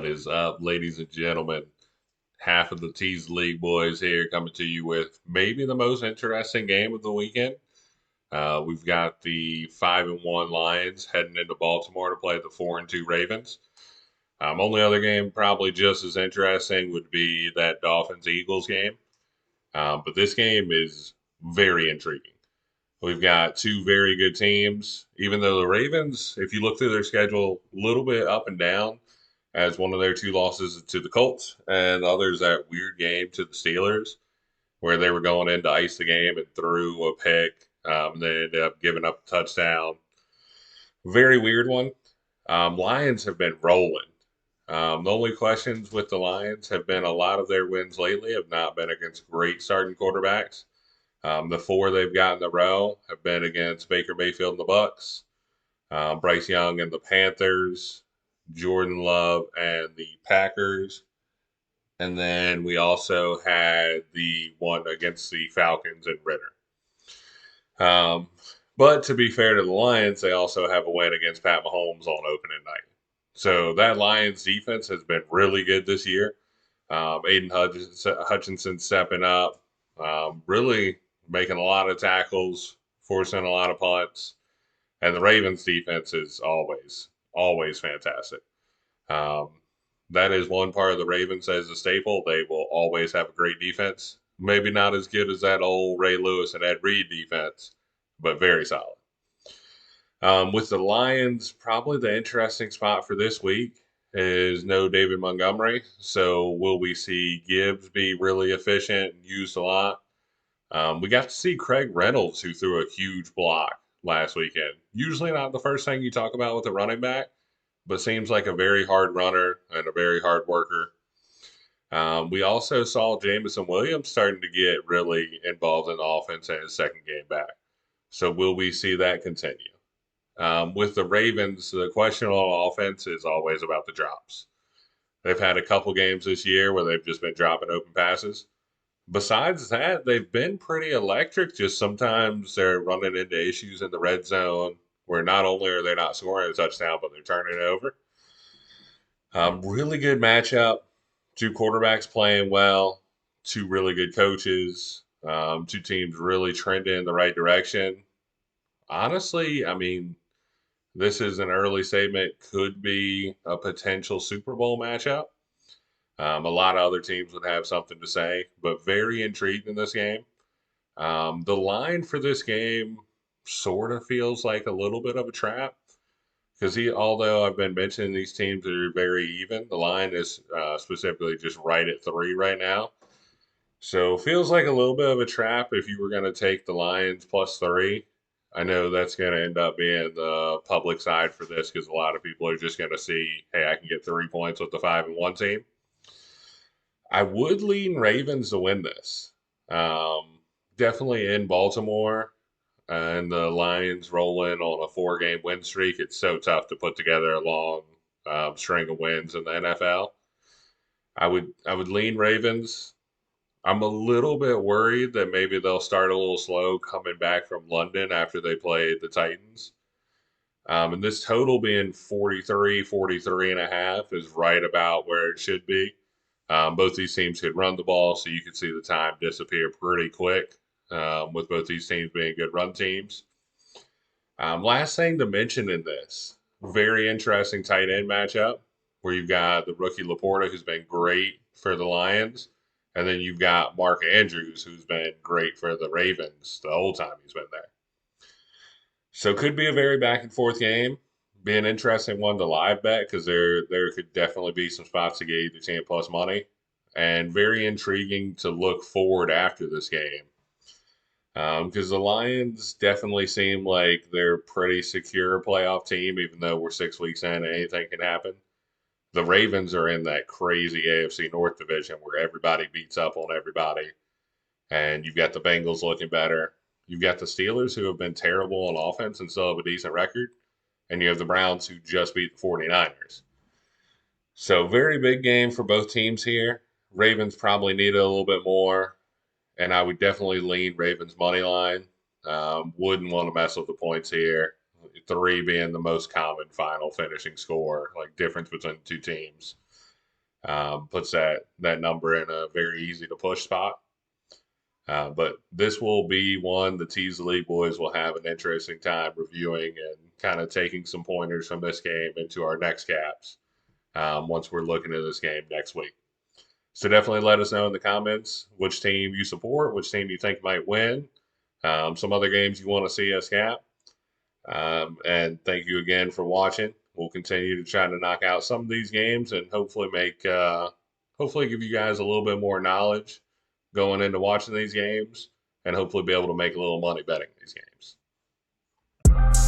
Is up, ladies and gentlemen? Half of the Tees League boys here coming to you with maybe the most interesting game of the weekend. We've got the 5-1 Lions heading into Baltimore to play the 4-2 Ravens. Only other game probably just as interesting would be that Dolphins Eagles game. But this game is very intriguing. We've got two very good teams. Even though the Ravens, if you look through their schedule, a little bit up and down, as one of their two losses to the Colts, and the other's that weird game to the Steelers, where they were going in to ice the game and threw a pick, and they ended up giving up a touchdown. Very weird one. Lions have been rolling. The only questions with the Lions have been a lot of their wins lately have not been against great starting quarterbacks. The four they've got in a row have been against Baker Mayfield and the Bucks, Bryce Young and the Panthers, Jordan Love and the Packers, and then we also had the one against the Falcons and Ritter. Um, but to be fair to the Lions, they also have a win against Pat Mahomes on opening night. So that Lions defense has been really good this year. Aiden Hutchinson stepping up, really making a lot of tackles, forcing a lot of punts, and the Ravens defense is always fantastic. Um, that is one part of the Ravens as a staple. They will always have a great defense. Maybe not as good as that old Ray Lewis and Ed Reed defense, but very solid. With the Lions, probably the interesting spot for this week is no David Montgomery. So will we see Gibbs be really efficient and used a lot? We got to see Craig Reynolds, who threw a huge block last weekend. Usually not the first thing you talk about with a running back, but seems like a very hard runner and a very hard worker. We also saw Jameson Williams starting to get really involved in the offense in his second game back. So will we see that continue? With the Ravens, the question on offense is always about the drops. They've had a couple games this year where they've just been dropping open passes. Besides that, they've been pretty electric. Just sometimes they're running into issues in the red zone where not only are they not scoring a touchdown, but they're turning it over. Really good matchup. Two quarterbacks playing well. Two really good coaches. Two teams really trending in the right direction. Honestly, I mean, this is an early statement. Could be a potential Super Bowl matchup. A lot of other teams would have something to say, but very intrigued in this game. The line for this game sort of feels like a little bit of a trap because although I've been mentioning these teams are very even, the line is specifically just right at 3 right now. So feels like a little bit of a trap if you were going to take the Lions plus 3. I know that's going to end up being the public side for this because a lot of people are just going to see, hey, I can get 3 points with the 5-1 team. I would lean Ravens to win this. Definitely in Baltimore and the Lions rolling on a 4-game win streak. It's so tough to put together a long string of wins in the NFL. I would lean Ravens. I'm a little bit worried that maybe they'll start a little slow coming back from London after they played the Titans. And this total being 43, 43 and a half is right about where it should be. Both these teams could run the ball, so you could see the time disappear pretty quick with both these teams being good run teams. Last thing to mention in this, very interesting tight end matchup where you've got the rookie Laporta, who's been great for the Lions, and then you've got Mark Andrews, who's been great for the Ravens the whole time he's been there. So could be a very back and forth game. Be an interesting one to live bet because there could definitely be some spots to get either team plus money, and very intriguing to look forward after this game because the Lions definitely seem like they're a pretty secure playoff team, even though we're 6 weeks in and anything can happen. The Ravens are in that crazy AFC North division where everybody beats up on everybody, and you've got the Bengals looking better. You've got the Steelers who have been terrible on offense and still have a decent record, and you have the Browns who just beat the 49ers. So, very big game for both teams here. Ravens probably need it a little bit more, and I would definitely lean Ravens money line. Wouldn't want to mess with the points here. 3 being the most common final finishing score, like difference between the two teams. puts that number in a very easy to push spot. But this will be one the Tease the League boys will have an interesting time reviewing and kind of taking some pointers from this game into our next caps once we're looking at this game next week. So definitely let us know in the comments which team you support, which team you think might win, some other games you want to see us cap. And thank you again for watching. We'll continue to try to knock out some of these games and hopefully hopefully give you guys a little bit more knowledge going into watching these games and hopefully be able to make a little money betting these games.